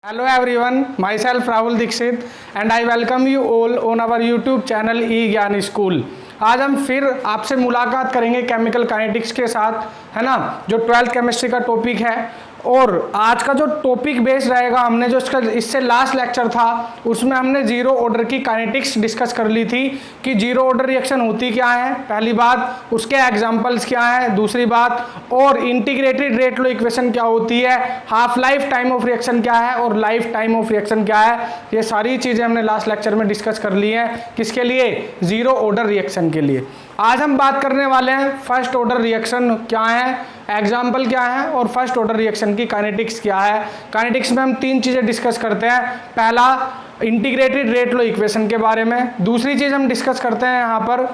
Hello everyone, myself Rahul Dixit and I welcome you all on our YouTube channel ई ज्ञान school. आज हम फिर आपसे मुलाकात करेंगे केमिकल काइनेटिक्स के साथ, है ना, जो 12th केमिस्ट्री का टॉपिक है। और आज का जो टॉपिक बेस रहेगा, हमने जो इससे लास्ट लेक्चर था उसमें हमने जीरो ऑर्डर की काइनेटिक्स डिस्कस कर ली थी कि जीरो ऑर्डर रिएक्शन होती क्या है, पहली बात, उसके एग्जांपल्स क्या है, दूसरी बात, और इंटीग्रेटेड रेट लॉ इक्वेशन क्या होती है, half life time of reaction क्या है और लाइफ टाइम ऑफ रिएक्शन क्या है। ये सारी चीज़ें हमने लास्ट लेक्चर में डिस्कस कर ली हैं। किसके लिए? जीरो ऑर्डर रिएक्शन के लिए। आज हम बात करने वाले हैं फर्स्ट ऑर्डर रिएक्शन क्या है, एग्जाम्पल क्या है और फर्स्ट ऑर्डर रिएक्शन की काइनेटिक्स क्या है। काइनेटिक्स में हम तीन चीज़ें डिस्कस करते हैं। पहला, इंटीग्रेटेड रेट लॉ इक्वेशन के बारे में। दूसरी चीज़ हम डिस्कस करते हैं यहाँ पर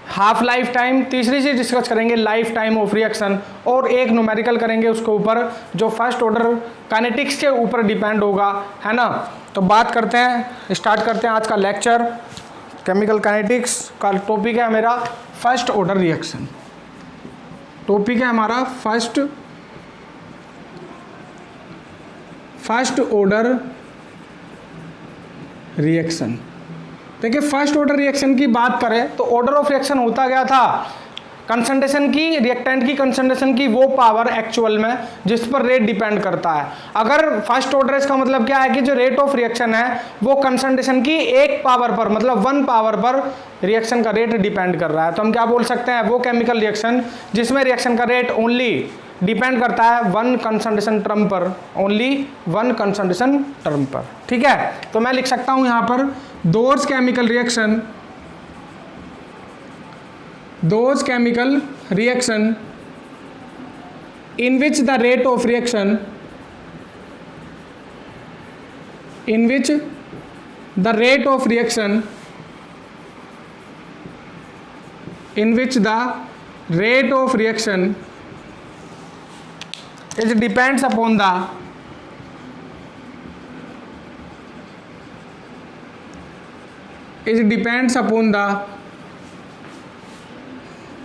हाफ लाइफ टाइम। तीसरी चीज़ डिस्कस करेंगे लाइफ टाइम ऑफ रिएक्शन, और एक न्यूमेरिकल करेंगे उसके ऊपर जो फर्स्ट ऑर्डर काइनेटिक्स के ऊपर डिपेंड होगा, है ना। तो बात करते हैं, स्टार्ट करते हैं आज का लेक्चर। केमिकल काइनेटिक्स का टॉपिक है मेरा फर्स्ट ऑर्डर रिएक्शन। टॉपिक है हमारा फर्स्ट ऑर्डर रिएक्शन। देखिए, फर्स्ट ऑर्डर रिएक्शन की बात करें तो ऑर्डर ऑफ रिएक्शन होता गया था कंसंट्रेशन की, रिएक्टेंट की कंसंट्रेशन की वो पावर एक्चुअल में जिस पर रेट डिपेंड करता है। अगर फर्स्ट ऑर्डर, इसका मतलब क्या है कि जो रेट ऑफ रिएक्शन है वो कंसंट्रेशन की एक पावर पर, मतलब 1 पावर पर रिएक्शन का रेट डिपेंड कर रहा है। तो हम क्या बोल सकते हैं, वो केमिकल रिएक्शन जिसमें रिएक्शन का रेट ओनली डिपेंड करता है 1 कंसंट्रेशन टर्म पर, ओनली 1 कंसंट्रेशन टर्म पर। ठीक है, तो मैं लिख सकता हूं यहां पर those chemical reaction in which the rate of reaction is depends upon the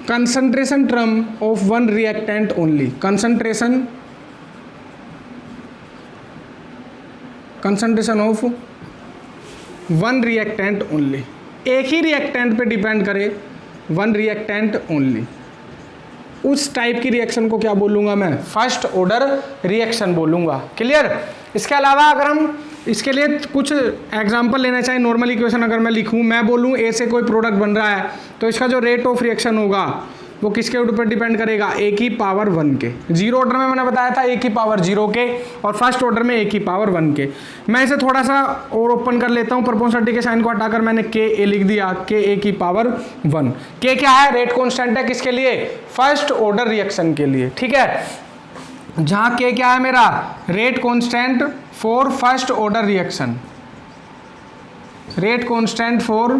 concentration term of one reactant only। concentration of one reactant only, एक ही रिएक्टेंट पे डिपेंड करे, वन रिएक्टेंट ओनली। उस टाइप की रिएक्शन को क्या बोलूँगा मैं? First order reaction बोलूँगा। क्लियर? इसके अलावा अगर हम इसके लिए कुछ एग्जांपल लेना चाहें, नॉर्मल इक्वेशन अगर मैं लिखूँ, मैं बोलूँ ए से कोई प्रोडक्ट बन रहा है तो इसका जो रेट ऑफ रिएक्शन होगा वो किसके ऊपर डिपेंड करेगा? ए की पावर 1 के। जीरो ऑर्डर में मैंने बताया था ए की पावर 0 के, और फर्स्ट ऑर्डर में ए की पावर 1 के। मैं इसे थोड़ा सा और ओपन कर लेता हूँ, प्रोपोर्शनलिटी के साइन को हटाकर मैंने के ए लिख दिया, के ए की पावर 1। के क्या है? रेट कॉन्स्टेंट है। किसके लिए? फर्स्ट ऑर्डर रिएक्शन के लिए। ठीक है, जहाँ के क्या है मेरा? Rate constant for first order reaction, rate constant for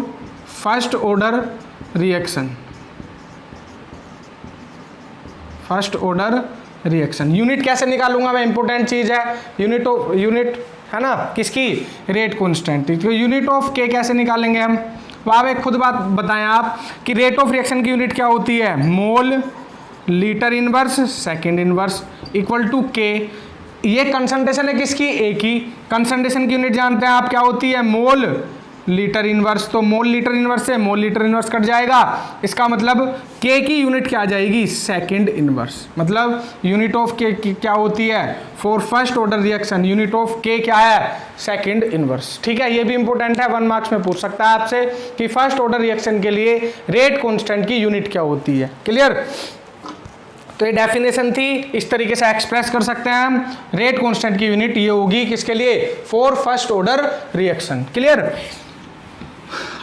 first order reaction, first order reaction. Unit कैसे निकालूंगा मैं? इंपॉर्टेंट चीज है, यूनिट है ना, किसकी? Rate constant. तो यूनिट ऑफ के कैसे निकालेंगे हम? वहाँ एक खुद बात बताएं आप कि रेट ऑफ रिएक्शन की यूनिट क्या होती है? Mole litre inverse second inverse equal to K. ये कंसंट्रेशन है किसकी? ए की। कंसंट्रेशन की यूनिट जानते हैं आप क्या होती है? Mole litre inverse. तो मोल लीटर इनवर्स से मोल लीटर इनवर्स कट जाएगा, इसका मतलब के की यूनिट क्या आ जाएगी? Second inverse. मतलब यूनिट ऑफ के क्या होती है? For first order reaction unit of के क्या है? Second inverse. ठीक है, ये भी इंपॉर्टेंट है, 1 मार्क्स में पूछ सकता है आपसे कि फर्स्ट ऑर्डर रिएक्शन के लिए रेट कॉन्स्टेंट की यूनिट क्या होती है। क्लियर? तो ये डेफिनेशन थी, इस तरीके से एक्सप्रेस कर सकते हैं हम। रेट कांस्टेंट की यूनिट ये होगी किसके लिए? For first order reaction. Clear?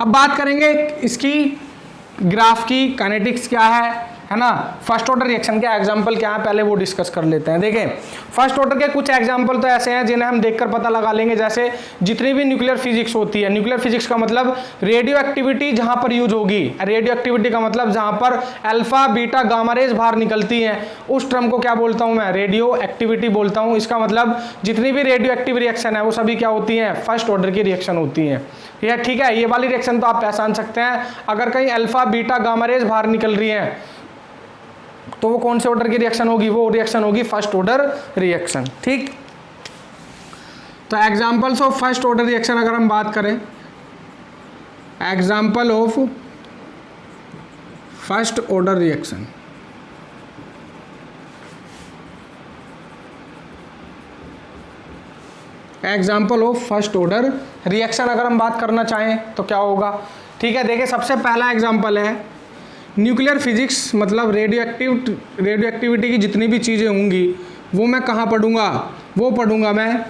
अब बात करेंगे इसकी ग्राफ की, काइनेटिक्स क्या है ना, फर्स्ट ऑर्डर रिएक्शन के एग्जांपल क्या है पहले वो डिस्कस कर लेते हैं। देखें, फर्स्ट ऑर्डर के कुछ एग्जांपल तो ऐसे हैं जिन्हें हम देखकर पता लगा लेंगे, जैसे जितनी भी न्यूक्लियर फिजिक्स होती है, न्यूक्लियर फिजिक्स का मतलब रेडियो एक्टिविटी जहां पर यूज होगी, रेडियो एक्टिविटी का मतलब जहां पर अल्फा बीटा गामा रेज बाहर निकलती हैं, उस टर्म को क्या बोलता हूं मैं? रेडियो एक्टिविटी बोलता हूं। इसका मतलब जितनी भी रेडियो एक्टिव रिएक्शन है वो सभी क्या होती हैं? फर्स्ट ऑर्डर की रिएक्शन होती हैं। ये ठीक है, ये वाली रिएक्शन तो आप पहचान सकते हैं। अगर कहीं अल्फा बीटा गामा रेज बाहर निकल रही हैं तो वो कौन से ऑर्डर की रिएक्शन होगी? वो रिएक्शन होगी फर्स्ट ऑर्डर रिएक्शन। ठीक, तो examples of first order reaction अगर हम बात करें, example of first order reaction, example of first order reaction अगर हम बात करना चाहें तो क्या होगा। ठीक है, देखिए सबसे पहला एग्जाम्पल है न्यूक्लियर फिजिक्स, मतलब रेडियो एक्टिविटी की जितनी भी चीज़ें होंगी वो मैं कहाँ पढ़ूंगा, वो पढ़ूंगा मैं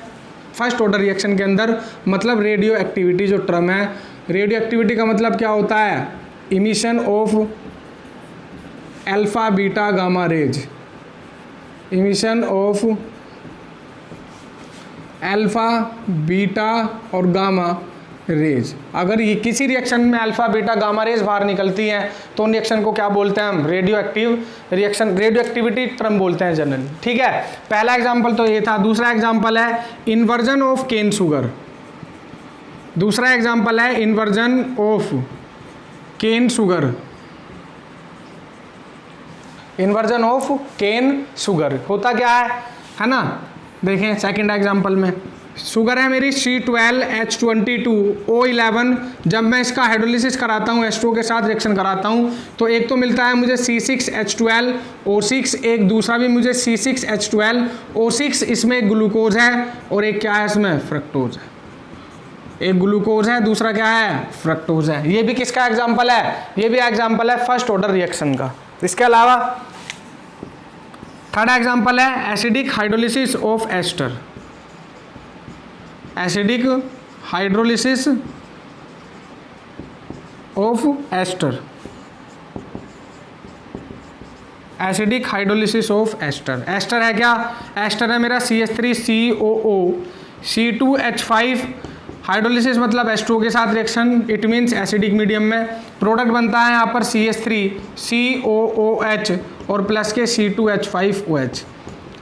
फर्स्ट ऑर्डर रिएक्शन के अंदर। मतलब रेडियो एक्टिविटी जो टर्म है, रेडियो एक्टिविटी का मतलब क्या होता है, emission of alpha beta gamma rays, emission of alpha beta और गामा रेज। अगर ये किसी रिएक्शन में अल्फा बीटा गामा रेज बाहर निकलती हैं तो उन रिएक्शन को क्या बोलते हैं हम, radio active reaction, radio activity term बोलते हैं जनरली। ठीक है, पहला एग्जांपल तो ये था। दूसरा एग्जांपल है इन्वर्जन ऑफ केन शुगर, दूसरा एग्जांपल है inversion of cane sugar, inversion of cane sugar होता क्या है ना। देखें सेकंड एग्जांपल में शुगर है मेरी C12H22O11, जब मैं इसका हाइड्रोलिसिस कराता हूँ H2O के साथ रिएक्शन कराता हूँ तो एक तो मिलता है मुझे C6H12O6, एक दूसरा भी मुझे C6H12O6, इसमें एक ग्लूकोज है और एक क्या है इसमें फ्रक्टोज है, एक ग्लूकोज है दूसरा क्या है फ्रक्टोज है। ये भी किसका एग्जाम्पल है, ये भी एग्जाम्पल है फर्स्ट ऑर्डर रिएक्शन का। इसके अलावा थर्ड एग्जाम्पल है acidic hydrolysis of ester, acidic hydrolysis of ester, acidic hydrolysis of ester. Ester है क्या, एस्टर है मेरा CH3COO C2H5, हाइड्रोलिसिस मतलब H2O के साथ reaction, it means acidic medium में प्रोडक्ट बनता है यहाँ पर CH3COOH और प्लस के C2H5OH।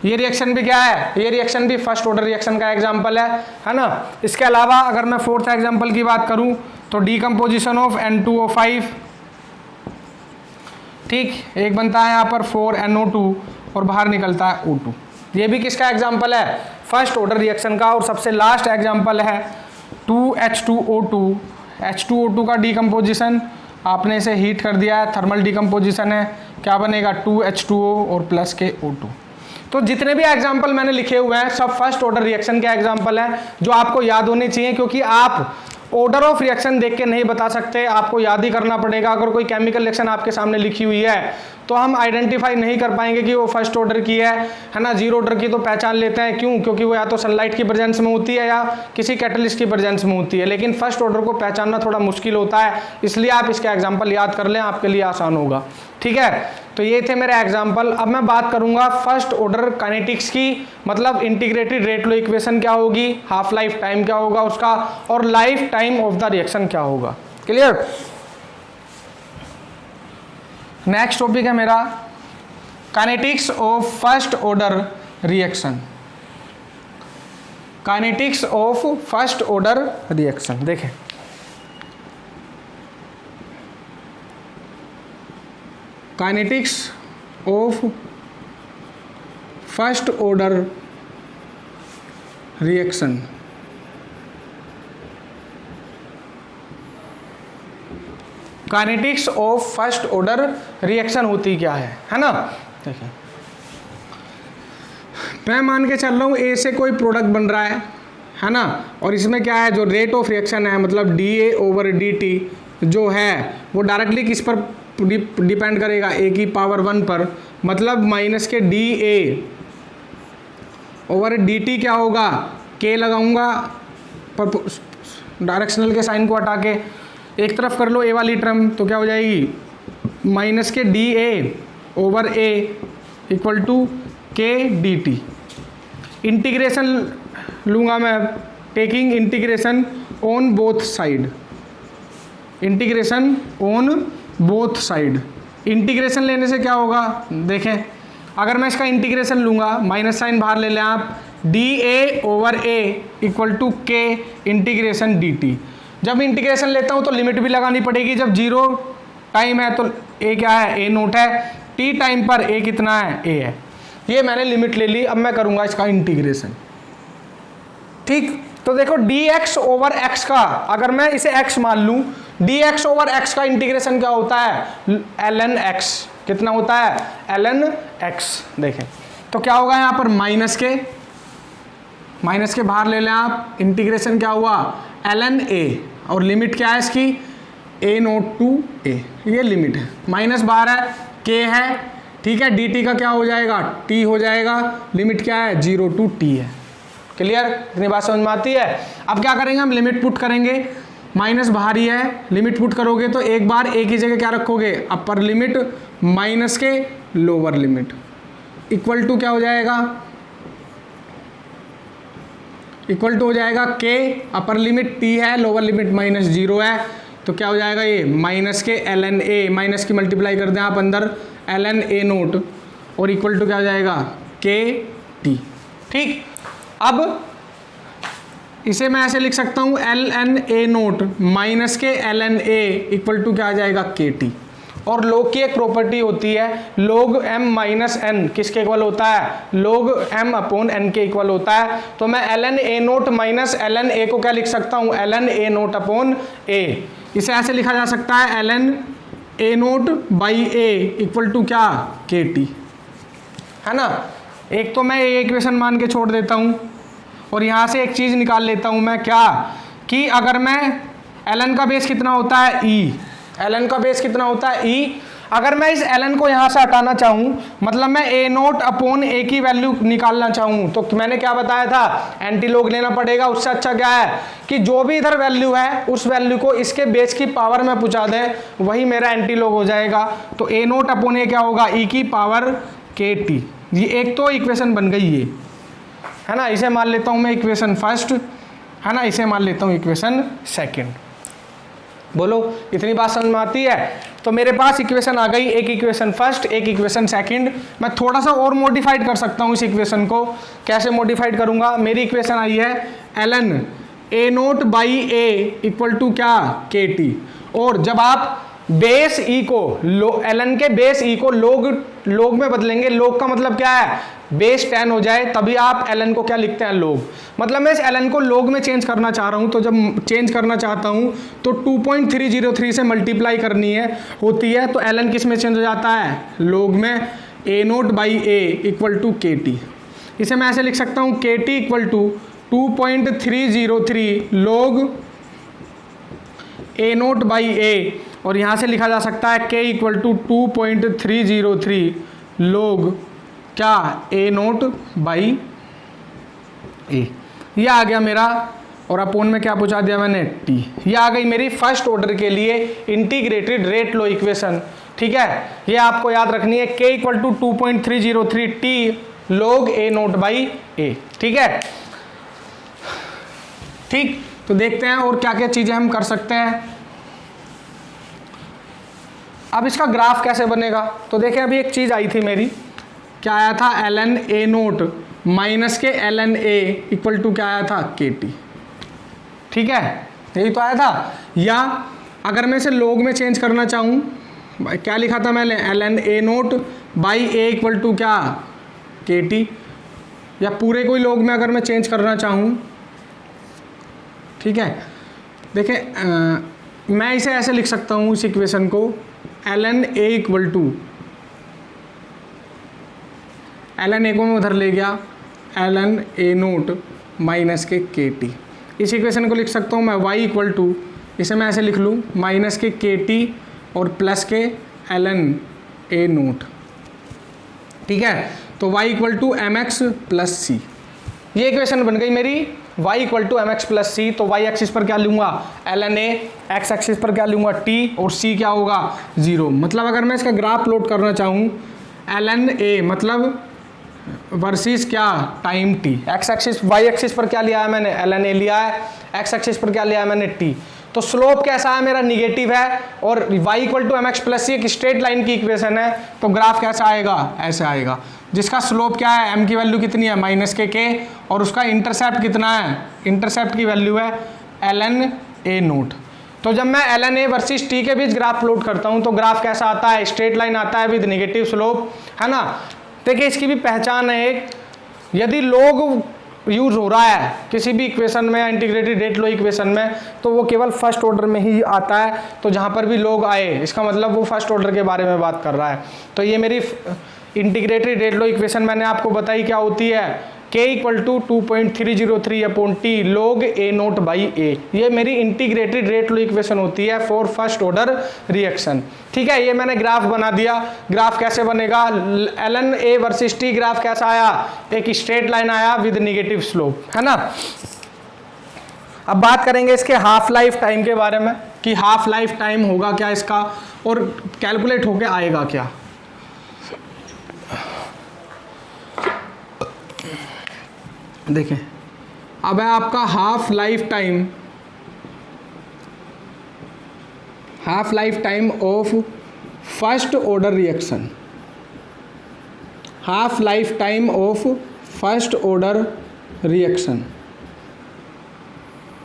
ये रिएक्शन भी क्या है, ये रिएक्शन भी फर्स्ट ऑर्डर रिएक्शन का एग्जांपल है ना। इसके अलावा अगर मैं फोर्थ एग्जांपल की बात करूं तो डीकम्पोजिशन ऑफ N2O5, ठीक, एक बनता है यहाँ पर 4NO2 और बाहर निकलता है O2। ये भी किसका एग्जांपल है, फर्स्ट ऑर्डर रिएक्शन का। और सबसे लास्ट एग्जांपल है 2H2O2, H2O2 का डीकम्पोजिशन, आपने इसे हीट कर दिया है, थर्मल डीकम्पोजिशन है, क्या बनेगा 2H2O और प्लस के O2। तो जितने भी एग्जाम्पल मैंने लिखे हुए हैं सब फर्स्ट ऑर्डर रिएक्शन के एग्जाम्पल हैं जो आपको याद होने चाहिए, क्योंकि आप ऑर्डर ऑफ रिएक्शन देख के नहीं बता सकते, आपको याद ही करना पड़ेगा। अगर कोई केमिकल रिएक्शन आपके सामने लिखी हुई है तो हम आइडेंटिफाई नहीं कर पाएंगे कि वो फर्स्ट ऑर्डर की है ना। जीरो ऑर्डर की तो पहचान लेते हैं, क्यों, क्योंकि वो या तो सनलाइट की प्रेजेंस में होती है या किसी कैटलिस्ट की प्रेजेंस में होती है। लेकिन फर्स्ट ऑर्डर को पहचानना थोड़ा मुश्किल होता है, इसलिए आप इसके एग्जाम्पल याद कर लें, आपके लिए आसान होगा। ठीक है, तो ये थे मेरे एग्जाम्पल। अब मैं बात करूंगा फर्स्ट ऑर्डर काइनेटिक्स की, मतलब इंटीग्रेटेड रेट लॉ इक्वेशन क्या होगी, हाफ लाइफ टाइम क्या होगा उसका, और life time of the reaction क्या होगा। क्लियर। नेक्स्ट टॉपिक है मेरा kinetics of first order reaction, kinetics of first order reaction. देखें kinetics of first order reaction, kinetics of first order reaction होती क्या है ना। देखिए मैं मान के चल रहा हूँ ए से कोई प्रोडक्ट बन रहा है ना, और इसमें क्या है जो रेट ऑफ रिएक्शन है, मतलब DA/dt जो है वो डायरेक्टली किस पर डिपेंड करेगा, A की पावर 1 पर, मतलब माइनस के DA/dt क्या होगा, K लगाऊंगा पर डायरेक्शनल के साइन को हटा के एक तरफ कर लो A वाली टर्म, तो क्या हो जाएगी माइनस के DA/A equal to KDT। Integration लूँगा मैं, taking integration on both side, integration on both side. Integration लेने से क्या होगा, देखें अगर मैं इसका इंटीग्रेशन लूँगा, माइनस साइन बाहर ले लें आप, DA/A equal to K integration DT। जब इंटीग्रेशन लेता हूँ तो लिमिट भी लगानी पड़ेगी, जब जीरो टाइम है तो A क्या है, A0 है, T टाइम पर A कितना है, A है। ये मैंने लिमिट ले ली। अब मैं करूँगा इसका इंटीग्रेशन। ठीक, तो देखो dx ओवर x का, अगर मैं इसे x मान लूं, dx ओवर x का इंटीग्रेशन क्या होता है, ln x। कितना होता है, ln x। देखें तो क्या होगा यहाँ पर माइनस के बाहर ले लें आप, इंटीग्रेशन क्या हुआ ln a, और लिमिट क्या है इसकी a नोट टू a, ये लिमिट है, माइनस बाहर है, k है, ठीक है, dt का क्या हो जाएगा, t हो जाएगा, लिमिट क्या है 0 टू t है। क्लियर, इतनी बात समझ में आती है। अब क्या करेंगे हम, लिमिट पुट करेंगे, माइनस बाहर ही है, लिमिट पुट करोगे तो एक बार एक ही जगह क्या रखोगे, अपर लिमिट माइनस के लोअर लिमिट, इक्वल टू क्या हो जाएगा, इक्वल टू हो जाएगा k, अपर लिमिट t है, लोअर लिमिट माइनस 0 है, तो क्या हो जाएगा ये माइनस के ln a, माइनस की मल्टीप्लाई कर दें आप अंदर ln a नोट, और इक्वल टू क्या हो जाएगा k t। ठीक, अब इसे मैं ऐसे लिख सकता हूँ ln a नोट माइनस के ln a इक्वल टू क्या आ जाएगा के टी। और log की एक प्रॉपर्टी होती है, log m माइनस एन किसके इक्वल होता है, log m अपॉन n के इक्वल होता है। तो मैं ln a naught minus ln a को क्या लिख सकता हूँ, ln a naught upon a। इसे ऐसे लिखा जा सकता है ln a note by a equal to क्या के टी, है ना। एक तो मैं ये इक्वेशन मान के छोड़ देता हूँ, और यहाँ से एक चीज़ निकाल लेता हूँ मैं, क्या कि अगर मैं ln का बेस कितना होता है e, ln का बेस कितना होता है e, अगर मैं इस ln को यहाँ से हटाना चाहूँ, मतलब मैं a नोट अपॉन a की वैल्यू निकालना चाहूँ, तो मैंने क्या बताया था, एंटी लॉग लेना पड़ेगा। उससे अच्छा क्या है कि जो भी इधर वैल्यू है उस वैल्यू को इसके बेस की पावर में पहुँचा दें, वही मेरा एंटी लॉग हो जाएगा। तो a नोट अपॉन a क्या होगा, e की पावर के टी। ये एक तो इक्वेशन बन गई ये, है ना। इसे मान लेता हूँ मैं इक्वेशन फर्स्ट, है ना, इसे मान लेता हूँ इक्वेशन सेकंड। बोलो इतनी बात समझ में आती है। तो मेरे पास इक्वेशन आ गई, एक इक्वेशन फर्स्ट, एक इक्वेशन सेकंड। मैं थोड़ा सा और मॉडिफाइड कर सकता हूँ इस इक्वेशन को। कैसे मॉडिफाइड करूँगा, मेरी इक्वेशन आई है ln a note by a equal to क्या के टी, और जब आप बेस ई को ln के बेस ई को लोग में बदलेंगे, लोग का मतलब क्या है, बेस 10 हो जाए, तभी आप ln को क्या लिखते हैं, लोग। मतलब मैं इस ln को लोग में चेंज करना चाह रहा हूं, तो जब चेंज करना चाहता हूं तो 2.303 से मल्टीप्लाई करनी होती है, तो ln किस में चेंज हो जाता है, लोग में, a note by a equal to K t. इसे मैं ऐसे लिख सकता हूं के टी इक्वल टू 2.303 लोग a नोट बाई a, और यहाँ से लिखा जा सकता है k इक्वल टू 2.303 लोग क्या a नोट बाई a। यह आ गया मेरा, और अपोन में क्या पूछा दिया मैंने, t। यह आ गई मेरी फर्स्ट ऑर्डर के लिए इंटीग्रेटेड रेट लॉ इक्वेशन। ठीक है, ये आपको याद रखनी है, k इक्वल टू 2.303 t लोग a नोट बाई a। ठीक है, ठीक, तो देखते हैं और क्या क्या चीज़ें हम कर सकते हैं। अब इसका ग्राफ कैसे बनेगा, तो देखें अभी एक चीज़ आई थी मेरी, क्या आया था, ln a नोट माइनस के ln a इक्वल टू क्या आया था, के टी। ठीक है, यही तो आया था। या अगर मैं इसे लोग में चेंज करना चाहूँ, क्या लिखा था मैंने, ln a note by a equal to क्या के टी। या पूरे कोई लोग में अगर मैं चेंज करना चाहूँ, ठीक है, देखें मैं इसे ऐसे लिख सकता हूँ इस इक्वेशन को, ln a equal to, ln a को मैं उधर ले गया, ln a naught minus K t. इस इक्वेशन को लिख सकता हूँ मैं y इक्वल टू, इसे मैं ऐसे लिख लूँ माइनस के टी और प्लस के ln a नोट। ठीक है, तो y equal to M X plus C. ये इक्वेशन बन गई मेरी y equal to M X plus C. तो y एक्सिस पर क्या लूँगा, ln a, x एक्सिस पर क्या लूँगा, t, और c क्या होगा, 0। मतलब अगर मैं इसका ग्राफ प्लॉट करना चाहूँ, ln a मतलब वर्सेस क्या, time t। x axis, y axis पर क्या लिया है मैंने, ln a लिया है, x एक्सिस पर क्या लिया है मैंने, t। तो स्लोप कैसा है मेरा, निगेटिव है, और y equal to M X plus C एक स्ट्रेट लाइन की इक्वेशन है, तो ग्राफ कैसा आएगा, ऐसे आएगा, जिसका स्लोप क्या है, m की वैल्यू कितनी है, माइनस के और उसका इंटरसेप्ट कितना है, इंटरसेप्ट की वैल्यू है ln a नोट। तो जब मैं ln a वर्सेस t के बीच ग्राफ प्लॉट करता हूँ, तो ग्राफ कैसा आता है, स्ट्रेट लाइन आता है विद नेगेटिव स्लोप, है ना। देखिए इसकी भी पहचान है एक, यदि लोग यूज़ हो रहा है किसी भी इक्वेशन में या इंटीग्रेटेड रेट लो इक्वेशन में, तो वो केवल फर्स्ट ऑर्डर में ही आता है। तो जहाँ पर भी लोग आए इसका मतलब वो फर्स्ट ऑर्डर के बारे में बात कर रहा है। तो ये मेरी इंटीग्रेटेड रेट लो इक्वेशन मैंने आपको बताई क्या होती है, k equal to 2.303 upon T log a note by ए। ये मेरी इंटीग्रेटेड रेट लो इक्वेशन होती है फॉर फर्स्ट ऑर्डर रिएक्शन। ठीक है, ये मैंने ग्राफ बना दिया। ग्राफ कैसे बनेगा, ln a versus t graph कैसा आया, एक स्ट्रेट लाइन आया विद निगेटिव स्लोप, है ना। अब बात करेंगे इसके हाफ लाइफ टाइम के बारे में कि हाफ लाइफ टाइम होगा क्या इसका और कैलकुलेट होके आएगा क्या। देखें, अब है आपका half life time of first order reaction, half life time of first order reaction.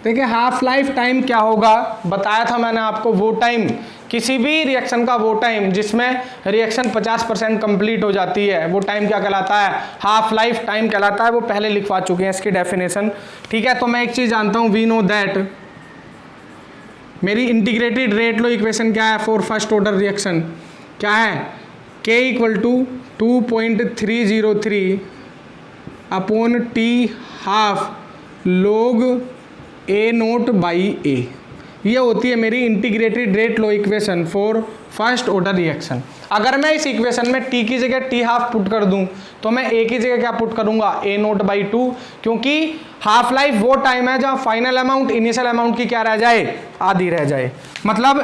देखिए हाफ लाइफ टाइम क्या होगा, बताया था मैंने आपको, वो टाइम, किसी भी रिएक्शन का वो टाइम जिसमें रिएक्शन 50% कंप्लीट हो जाती है, वो टाइम क्या कहलाता है, हाफ लाइफ टाइम कहलाता है। वो पहले लिखवा चुके हैं इसकी डेफिनेशन। ठीक है, तो मैं एक चीज़ जानता हूँ, वी नो दैट मेरी इंटीग्रेटेड रेट लो इक्वेशन क्या है फॉर फर्स्ट ऑर्डर रिएक्शन, क्या है, k equal to 2.303 upon t half log a note by ए। ये होती है मेरी integrated rate law equation for first order reaction. अगर मैं इस इक्वेशन में t की जगह t हाफ पुट कर दूं तो मैं a की जगह क्या पुट करूंगा, a नोट बाई 2, क्योंकि हाफ लाइफ वो टाइम है जहां फाइनल अमाउंट इनिशियल अमाउंट की क्या रह जाए, आधी रह जाए। मतलब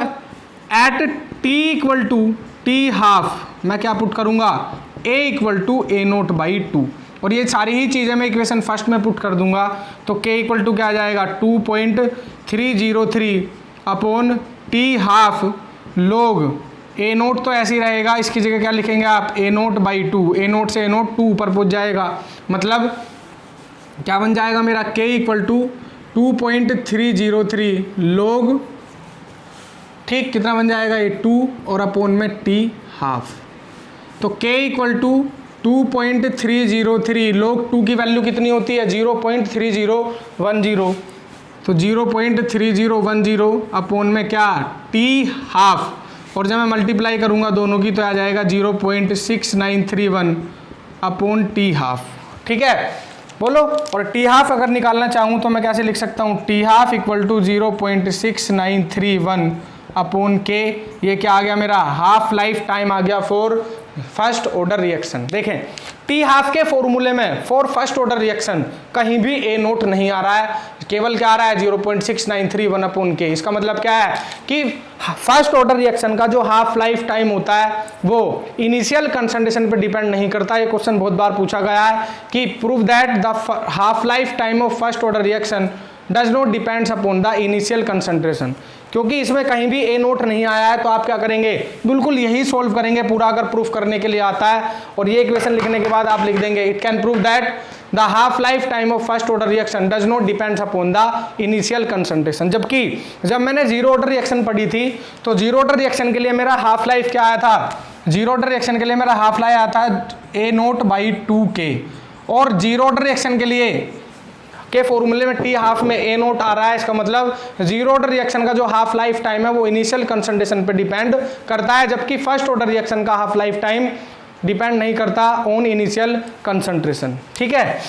at t equal to t half मैं क्या पुट करूंगा, a equal to a note by 2, और ये सारी ही चीज़ें मैं इक्वेशन फर्स्ट में पुट कर दूंगा। तो k इक्वल टू क्या आ जाएगा, 2.303 upon t half log a note, तो ऐसे ही रहेगा, इसकी जगह क्या लिखेंगे आप, a note by 2, a note से a नोट 2 ऊपर पहुंच जाएगा। मतलब क्या बन जाएगा मेरा, k इक्वल टू 2.303 log, ठीक कितना बन जाएगा ये 2 और अपॉन में t हाफ। तो k इक्वल टू 2.303 log 2 की वैल्यू कितनी होती है, 0.3010, तो 0.3010 अपॉन में क्या, t हाफ, और जब मैं मल्टीप्लाई करूंगा दोनों की तो आ जाएगा 0.6931 अपॉन टी हाफ। ठीक है, बोलो। और टी हाफ अगर निकालना चाहूँ तो मैं कैसे लिख सकता हूँ, t half equal to 0.6931 upon K, ये क्या आ गया मेरा, हाफ लाइफ टाइम आ गया फॉर फर्स्ट ऑर्डर रिएक्शन। देखें टी हाफ के फॉर्मूले में फॉर फर्स्ट ऑर्डर रिएक्शन कहीं भी ए नोट नहीं आ रहा है, केवल क्या आ रहा है 0.6931 अपॉन के। इसका मतलब क्या है कि फर्स्ट ऑर्डर रिएक्शन का जो हाफ लाइफ टाइम होता है वो इनिशियल कंसंट्रेशन पर डिपेंड नहीं करता। ये क्वेश्चन बहुत बार पूछा गया है कि prove that the half life time of first order reaction does not depends upon the initial concentration. क्योंकि इसमें कहीं भी ए नोट नहीं आया है तो आप क्या करेंगे, बिल्कुल यही सोल्व करेंगे पूरा, अगर प्रूफ करने के लिए आता है। और ये इक्वेशन लिखने के बाद आप लिख देंगे, it can prove that the half life time of first order reaction does not depends upon the initial concentration. जबकि जब मैंने जीरो ऑर्डर रिएक्शन पढ़ी थी तो जीरो ऑर्डर रिएक्शन के लिए मेरा हाफ लाइफ क्या आया था, जीरो ऑर्डर रिएक्शन के लिए मेरा हाफ लाइफ आया था ए नोट बाई 2k, और जीरो ऑर्डर रिएक्शन के लिए के फॉर्मूले में टी हाफ में ए नोट आ रहा है। इसका मतलब जीरो ऑर्डर रिएक्शन का जो हाफ लाइफ टाइम है वो इनिशियल कंसंट्रेशन पे डिपेंड करता है, जबकि फर्स्ट ऑर्डर रिएक्शन का हाफ लाइफ टाइम डिपेंड नहीं करता ऑन इनिशियल कंसंट्रेशन। ठीक है,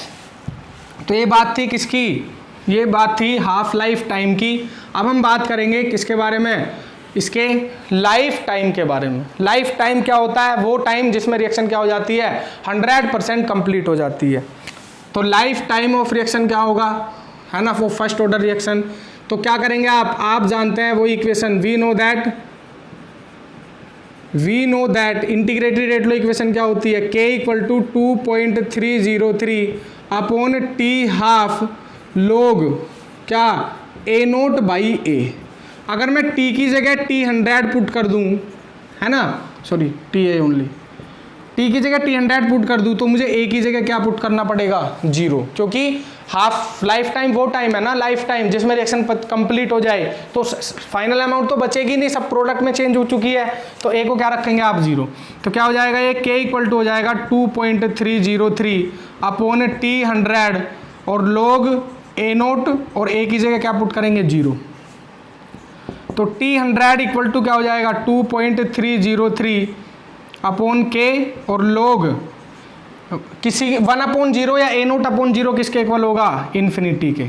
तो ये बात थी किसकी, ये बात थी हाफ लाइफ टाइम की। अब हम बात करेंगे किसके बारे में, इसके लाइफ टाइम के बारे में। लाइफ टाइम क्या होता है, वो टाइम जिसमें रिएक्शन क्या हो जाती है, 100% कंप्लीट हो जाती है। तो लाइफ टाइम ऑफ रिएक्शन क्या होगा, है ना, वो फर्स्ट ऑर्डर रिएक्शन। तो क्या करेंगे आप जानते हैं वो equation, we know that integrated rate law equation क्या होती है, k equal to 2.303 upon t half log क्या, a नोट बाई ए। अगर मैं t की जगह t100 पुट कर दूं, है ना, sorry T A only, T की जगह t100 पुट कर दूं तो मुझे a की जगह क्या पुट करना पड़ेगा, 0, क्योंकि हाफ लाइफ टाइम वो टाइम है ना, लाइफ टाइम जिसमें रिएक्शन कंप्लीट हो जाए, तो फाइनल अमाउंट तो बचेगी नहीं, सब प्रोडक्ट में चेंज हो चुकी है, तो a को क्या रखेंगे आप, 0। तो क्या हो जाएगा, ये k इक्वल टू हो जाएगा 2.303 अपॉन t100 और log A नोट और A की जगह क्या पुट करेंगे 0। तो T100 इक्वल टू क्या हो जाएगा 2.303 अपॉन K और log किसी 1/0 या A नोट अपॉन 0 किसके इक्वल होगा इन्फिनिटी के।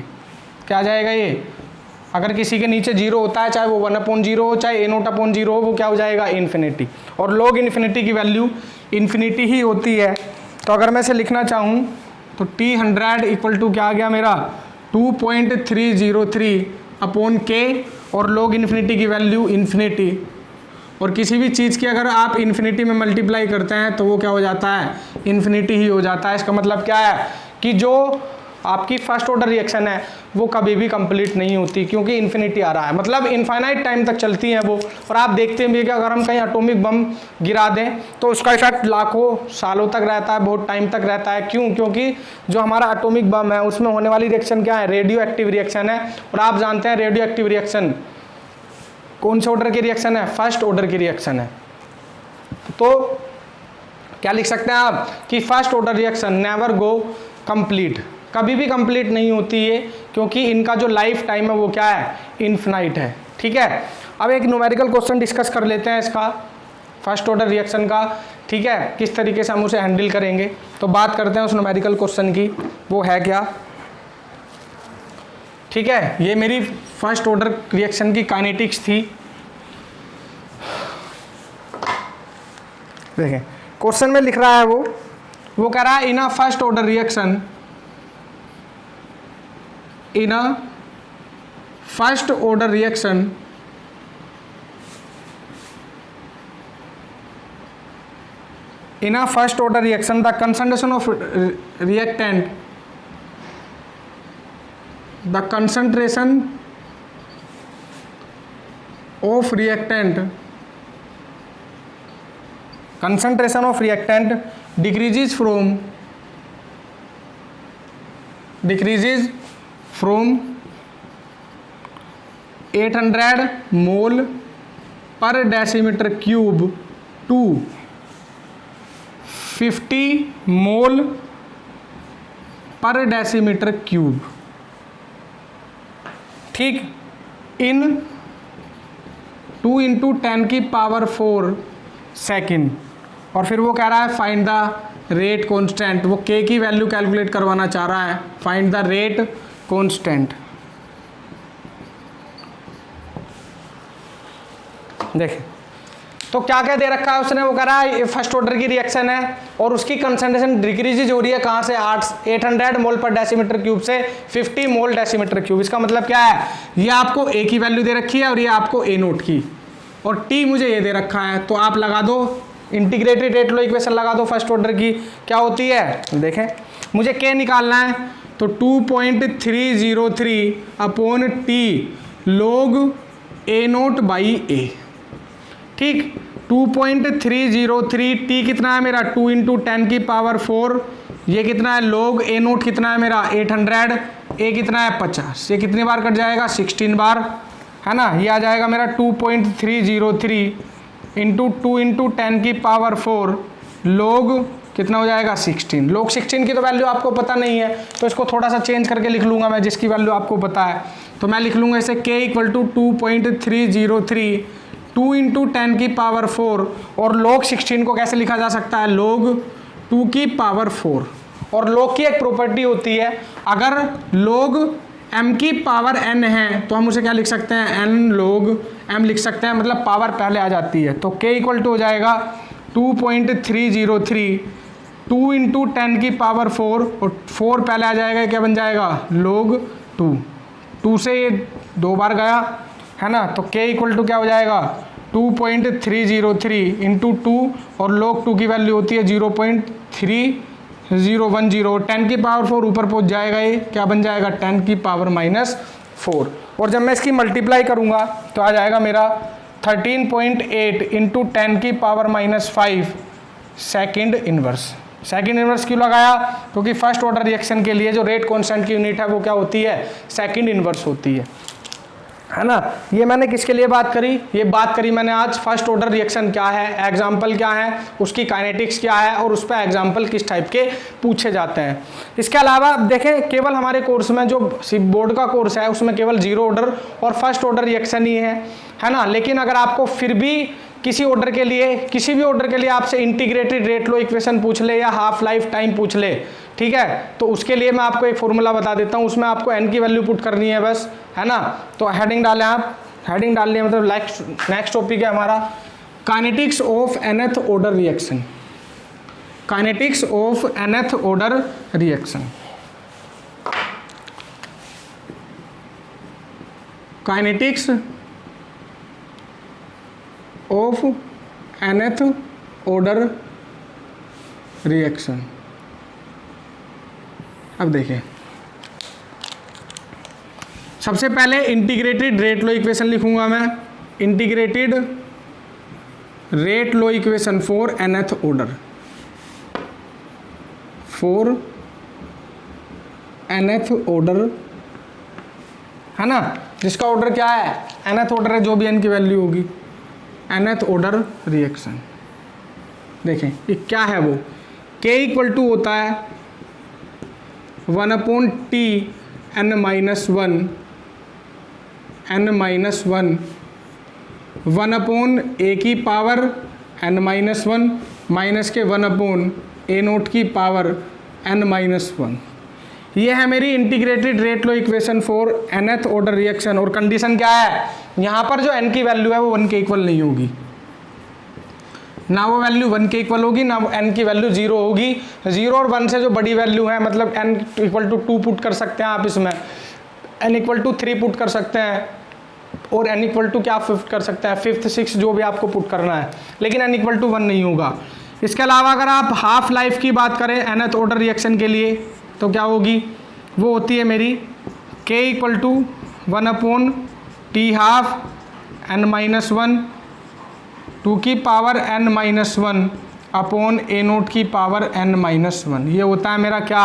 क्या आ जाएगा ये, अगर किसी के नीचे 0 होता है चाहे वो 1/0 हो चाहे A नोट अपॉन 0 हो, वो क्या हो जाएगा इन्फिनिटी। और log इन्फिनिटी की वैल्यू इन्फिनिटी ही होती है। तो अगर मैं इसे लिखना चाहूँ तो T100 इक्वल टू क्या आ गया मेरा 2.303 अपॉन K और log इन्फिनिटी की वैल्यू इन्फिनिटी। और किसी भी चीज़ की अगर आप इन्फिनिटी में मल्टीप्लाई करते हैं तो वो क्या हो जाता है इन्फिनिटी ही हो जाता है। इसका मतलब क्या है कि जो आपकी फर्स्ट ऑर्डर रिएक्शन है वो कभी भी कंप्लीट नहीं होती, क्योंकि इन्फिनिटी आ रहा है, मतलब इनफाइनाइट टाइम तक चलती हैं वो। और आप देखते हैं भी कि अगर हम कहीं एटॉमिक बम गिरा दें तो उसका इफेक्ट लाखों सालों तक रहता है, बहुत टाइम तक रहता है। क्यों? क्योंकि जो हमारा एटॉमिक बम है उसमें होने वाली रिएक्शन क्या है, रेडियो एक्टिव रिएक्शन है। और आप जानते हैं रेडियो एक्टिव रिएक्शन कौन से ऑर्डर की रिएक्शन है, फर्स्ट ऑर्डर की रिएक्शन है। तो क्या लिख सकते हैं आप कि first order reaction never go complete, कभी भी कंप्लीट नहीं होती है, क्योंकि इनका जो लाइफ टाइम है वो क्या है इनफिनाइट है। ठीक है, अब एक न्यूमेरिकल क्वेश्चन डिस्कस कर लेते हैं इसका फर्स्ट ऑर्डर रिएक्शन का। ठीक है, किस तरीके से हम उसे हैंडल करेंगे। तो बात करते हैं उस न्यूमेरिकल क्वेश्चन की, वो है क्या। ठीक है, ये मेरी फर्स्ट ऑर्डर रिएक्शन की काइनेटिक्स थी। देखें क्वेश्चन में लिख रहा है वो कह रहा है in a first order reaction, in a first order reaction in a first order reaction the concentration of reactant decreases from 800 mole per decimeter cube to 50 मोल पर डेसीमीटर क्यूब। ठीक, इन 2 × 10⁴ सेकेंड। और फिर वो कह रहा है फाइंड द रेट कांस्टेंट, वो के की वैल्यू कैलकुलेट करवाना चाह रहा है, फाइंड द रेट कांस्टेंट। देखें तो क्या क्या दे रखा है उसने, वो कह रहा है फर्स्ट ऑर्डर की रिएक्शन है और उसकी कंसंट्रेशन डिक्रीज हो रही है कहाँ से 800 मोल पर डेसीमीटर क्यूब से 50 मोल डेसीमीटर क्यूब। इसका मतलब क्या है, ये आपको ए की वैल्यू दे रखी है और ये आपको ए नोट की, और टी मुझे ये दे रखा है। तो आप लगा दो इंटीग्रेटेड रेट लो इक्वेशन लगा दो फर्स्ट ऑर्डर की, क्या होती है देखें। मुझे के निकालना है तो 2.303 upon T log a naught by a. ठीक, 2.303 टी कितना है मेरा 2 × 10⁴, ये कितना है log ए नोट कितना है मेरा 800, ए कितना है 50, ये कितनी बार कट जाएगा 16 बार, है ना। ये आ जाएगा मेरा 2.303 × 2 × 10⁴ log कितना हो जाएगा 16। log 16 की तो वैल्यू आपको पता नहीं है, तो इसको थोड़ा सा चेंज करके लिख लूँगा मैं, जिसकी वैल्यू आपको पता है। तो मैं लिख लूँगा इसे k = 2.303 2 × 10⁴, और log 16 को कैसे लिखा जा सकता है log 2⁴। और log की एक प्रॉपर्टी होती है, अगर log m⁴n है तो हम उसे क्या लिख सकते हैं n log m लिख सकते हैं, मतलब पावर पहले आ जाती है। तो k = हो जाएगा 2.303 2 × 10⁴, और 4 पहले आ जाएगा, क्या बन जाएगा log 2 से ये 2 बार गया, है ना। तो k = क्या हो जाएगा 2.303 × 2, और log 2 की वैल्यू होती है 0.3010, 10⁴ ऊपर पहुंच जाएगा, ये क्या बन जाएगा 10⁻⁴। और जब मैं इसकी मल्टीप्लाई करूंगा तो आ जाएगा मेरा 13.8 × 10⁻⁵ सेकेंड इनवर्स। सेकेंड इनवर्स क्यों लगाया, क्योंकि फर्स्ट ऑर्डर रिएक्शन के लिए जो रेट कांस्टेंट की यूनिट है वो क्या होती है सेकेंड इनवर्स होती है है ना। ये मैंने किसके लिए बात करी, ये बात करी मैंने आज फर्स्ट ऑर्डर रिएक्शन क्या है, एग्जाम्पल क्या है, उसकी काइनेटिक्स क्या है और उस पर एग्जाम्पल किस टाइप के पूछे जाते हैं। इसके अलावा देखें केवल हमारे कोर्स में जो बोर्ड का कोर्स है उसमें केवल जीरो ऑर्डर और फर्स्ट ऑर्डर रिएक्शन ही है ना। लेकिन अगर आपको फिर भी किसी ऑर्डर के लिए, किसी भी ऑर्डर के लिए आपसे इंटीग्रेटेड रेट लो इक्वेशन पूछ ले या हाफ लाइफ टाइम पूछ ले, ठीक है, तो उसके लिए मैं आपको एक फॉर्मूला बता देता हूँ, उसमें आपको n की वैल्यू पुट करनी है बस, है ना। तो हेडिंग डालें आप, हेडिंग डालनी है, मतलब नेक्स्ट टॉपिक है हमारा kinetics of nth order reaction, kinetics of nth order reaction, kinetics of nth order reaction. अब देखिए सबसे पहले इंटीग्रेटेड रेट लो इक्वेशन लिखूंगा मैं, integrated rate law equation for nth order, for nth order, है ना, जिसका ऑर्डर क्या है, nth ऑर्डर है, जो भी n की वैल्यू होगी, nth ऑर्डर रिएक्शन। देखें ये क्या है, वो k इक्वल टू होता है 1/t n minus one, n minus one, 1/a की power n minus one minus के 1/a0 की पावर n माइनस वन। ये है मेरी integrated rate law equation for nth order reaction. और कंडीशन क्या है, यहाँ पर जो n की वैल्यू है वो 1 के इक्वल नहीं होगी, ना वो वैल्यू 1 के इक्वल होगी, ना n की वैल्यू 0 होगी। 0 और 1 से जो बड़ी वैल्यू है, मतलब n इक्वल टू 2 पुट कर सकते हैं आप इसमें, n इक्वल टू 3 पुट कर सकते हैं, और n इक्वल टू क्या फिफ्थ कर सकते हैं, 5th 6th जो भी आपको पुट करना है, लेकिन n इक्वल टू 1 नहीं होगा। इसके अलावा अगर आप हाफ लाइफ की बात करें nth ऑर्डर रिएक्शन के लिए तो क्या होगी, वो होती है मेरी k equal to 1/t half n minus one 2 की power n minus one upon a0 की पावर n माइनस वन। ये होता है मेरा क्या,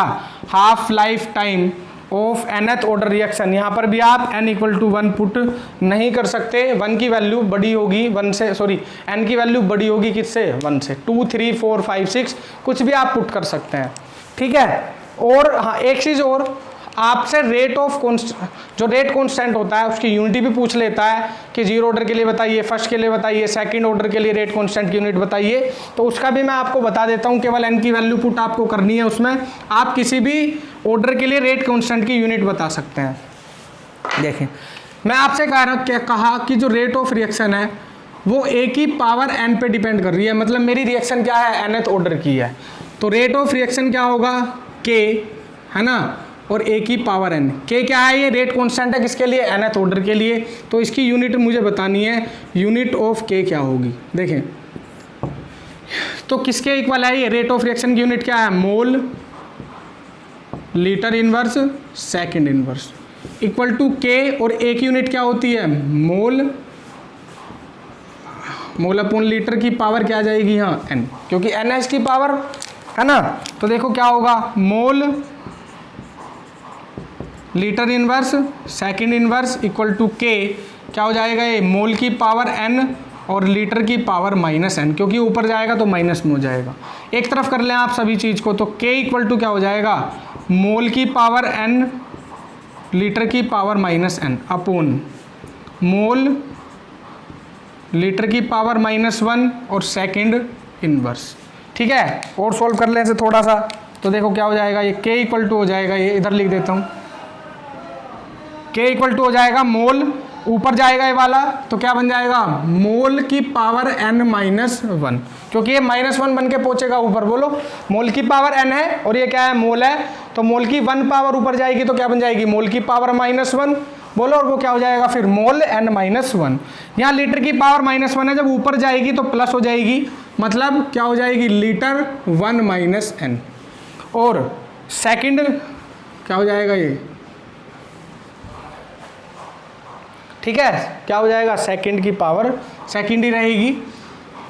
half life time of nth order reaction. यहाँ पर भी आप n इक्वल टू 1 पुट नहीं कर सकते, 1 की वैल्यू बड़ी होगी 1 से, सॉरी n की वैल्यू बड़ी होगी किससे, 1 से। 2 3 4 5 6 कुछ भी आप पुट कर सकते हैं, ठीक है। और हाँ एक चीज़ और, आपसे रेट ऑफ जो रेट कांस्टेंट होता है उसकी यूनिटी भी पूछ लेता है कि जीरो ऑर्डर के लिए बताइए, फर्स्ट के लिए बताइए, सेकंड ऑर्डर के लिए रेट कांस्टेंट की यूनिट बताइए। तो उसका भी मैं आपको बता देता हूँ, केवल n की वैल्यू पुट आपको करनी है, उसमें आप किसी भी ऑर्डर के लिए रेट कांस्टेंट की यूनिट बता सकते हैं। देखें मैं आपसे कहा कि जो रेट ऑफ रिएक्शन है वो a की पावर n पे डिपेंड कर रही है, मतलब मेरी रिएक्शन क्या है, nth ऑर्डर की है, तो रेट ऑफ रिएक्शन क्या होगा, k, है ना, और a की पावर n। k क्या है, ये रेट कांस्टेंट है किसके लिए, nth ऑर्डर के लिए, तो इसकी यूनिट मुझे बतानी है, यूनिट ऑफ k क्या होगी। देखें तो किसके इक्वल है ये, रेट ऑफ रिएक्शन की यूनिट क्या है, mole litre inverse second inverse equal to k, और a की यूनिट क्या होती है, मोल, मोल अपॉन लीटर की पावर क्या आ जाएगी यहाँ n, क्योंकि n है इसकी पावर, है ना। तो देखो क्या होगा, mole litre inverse second inverse equal to k, क्या हो जाएगा ये, मोल की पावर n और लीटर की पावर माइनस n, क्योंकि ऊपर जाएगा तो माइनस में हो जाएगा। एक तरफ कर लें आप सभी चीज़ को, तो k इक्वल टू क्या हो जाएगा, मोल की पावर n लीटर की power minus n upon mole litre की पावर माइनस वन और सेकंड इनवर्स, ठीक है। और सॉल्व कर लें इसे थोड़ा सा, तो देखो क्या हो जाएगा, ये k इक्वल टू हो जाएगा, ये इधर लिख देता हूँ, k इक्वल टू हो जाएगा मोल, ऊपर जाएगा ये वाला तो क्या बन जाएगा, मोल की पावर n माइनस वन, क्योंकि ये माइनस वन बन के पहुंचेगा ऊपर। बोलो मोल की पावर n है और ये क्या है, मोल है, तो मोल की 1 पावर ऊपर जाएगी तो क्या बन जाएगी, मोल की पावर माइनस वन। बोलो और वो क्या हो जाएगा फिर, मोल n माइनस वन। यहाँ लीटर की पावर माइनस वन है, जब ऊपर जाएगी तो प्लस हो जाएगी, मतलब क्या हो जाएगी, लीटर 1 माइनस n, और सेकंड क्या हो जाएगा ये, ठीक है, क्या हो जाएगा, सेकंड की पावर सेकंड ही रहेगी,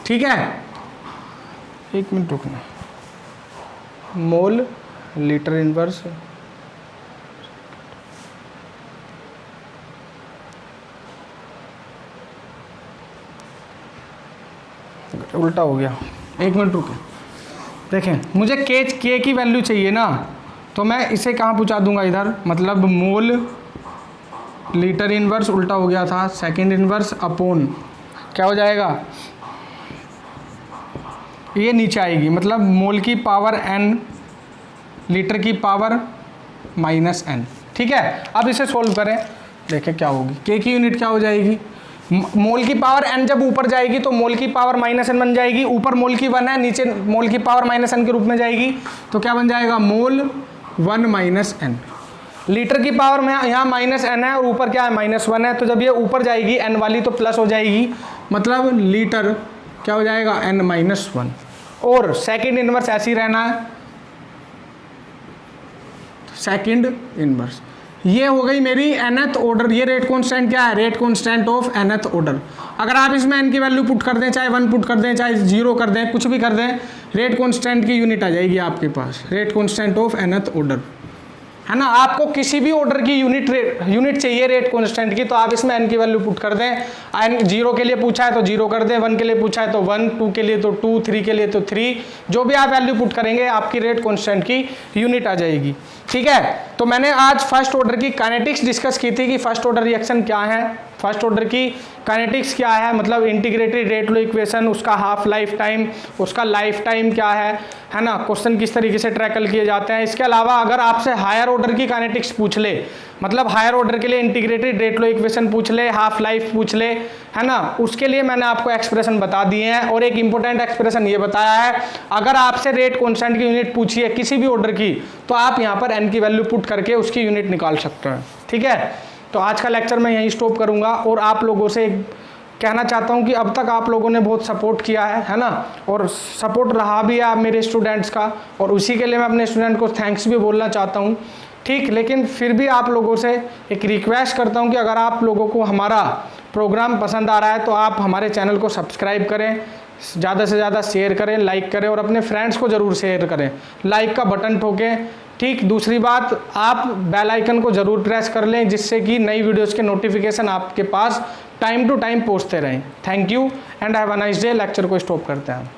ठीक है। एक मिनट रुकना, मोल लीटर इनवर्स उल्टा हो गया, 1 मिनट रुके। देखें मुझे के की वैल्यू चाहिए ना, तो मैं इसे कहाँ पहुँचा दूंगा इधर, मतलब मोल लीटर इनवर्स, उल्टा हो गया था, सेकंड इनवर्स अपोन क्या हो जाएगा, ये नीचे आएगी, मतलब मोल की पावर n लीटर की पावर माइनस n। ठीक है, अब इसे सोल्व करें, देखें क्या होगी। के की यूनिट क्या हो जाएगी, मोल की पावर n जब ऊपर जाएगी तो मोल की पावर माइनस n बन जाएगी, ऊपर मोल की 1 है, नीचे मोल की पावर माइनस n के रूप में जाएगी, तो क्या बन जाएगा, मोल 1 माइनस n। लीटर की पावर में यहाँ माइनस n है और ऊपर क्या है, -1 है, तो जब ये ऊपर जाएगी n वाली तो प्लस हो जाएगी, मतलब लीटर क्या हो जाएगा, n-1। और सेकंड इनवर्स ऐसे ही रहना है, सेकंड इनवर्स। ये हो गई मेरी nth ऑर्डर। ये रेट कांस्टेंट क्या है, rate constant of nth order. अगर आप इसमें n की वैल्यू पुट कर दें, चाहे 1 पुट कर दें, चाहे 0 कर दें, कुछ भी कर दें, रेट कांस्टेंट की यूनिट आ जाएगी आपके पास, rate constant of nth order, है ना। आपको किसी भी ऑर्डर की यूनिट चाहिए रेट कांस्टेंट की, तो आप इसमें n की वैल्यू पुट कर दें। n 0 के लिए पूछा है तो 0 कर दें, 1 के लिए पूछा है तो 1, 2 के लिए तो 2, 3 के लिए तो 3, जो भी आप वैल्यू पुट करेंगे आपकी रेट कांस्टेंट की यूनिट आ जाएगी। ठीक है, तो मैंने आज फर्स्ट ऑर्डर की काइनेटिक्स डिस्कस की थी कि फर्स्ट ऑर्डर रिएक्शन क्या है, फर्स्ट ऑर्डर की काइनेटिक्स क्या है, मतलब इंटीग्रेटेड रेट लो इक्वेशन, उसका हाफ लाइफ टाइम, उसका लाइफ टाइम क्या है ना, क्वेश्चन किस तरीके से ट्रैकल किए जाते हैं। इसके अलावा अगर आपसे हायर ऑर्डर की काइनेटिक्स पूछ ले, मतलब हायर ऑर्डर के लिए इंटीग्रेटेड रेट लो इक्वेशन पूछ ले, हाफ लाइफ पूछ ले, है ना, उसके लिए मैंने आपको एक्सप्रेशन बता दिए हैं। और एक इंपॉर्टेंट एक्सप्रेशन ये बताया है, अगर आपसे रेट कांस्टेंट की यूनिट पूछी है किसी भी ऑर्डर की, तो आप यहाँ पर n की वैल्यू पुट करके उसकी यूनिट निकाल सकते हैं। ठीक है, तो आज का लेक्चर मैं यहीं स्टॉप करूँगा और आप लोगों से कहना चाहता हूँ कि अब तक आप लोगों ने बहुत सपोर्ट किया है ना, और सपोर्ट रहा भी है आप मेरे स्टूडेंट्स का, और उसी के लिए मैं अपने स्टूडेंट को थैंक्स भी बोलना चाहता हूँ। ठीक, लेकिन फिर भी आप लोगों से एक रिक्वेस्ट करता हूँ कि अगर आप लोगों को हमारा प्रोग्राम पसंद आ रहा है तो आप हमारे चैनल को सब्सक्राइब करें, ज़्यादा से ज़्यादा शेयर करें, लाइक करें, और अपने फ्रेंड्स को ज़रूर शेयर करें, लाइक का बटन ठोकें। ठीक, दूसरी बात, आप बेल आइकन को ज़रूर प्रेस कर लें, जिससे कि नई वीडियोज़ के नोटिफिकेशन आपके पास टाइम टू टाइम पहुँचते रहें। Thank you and have a nice day. Lecture को स्टॉप करते हैं।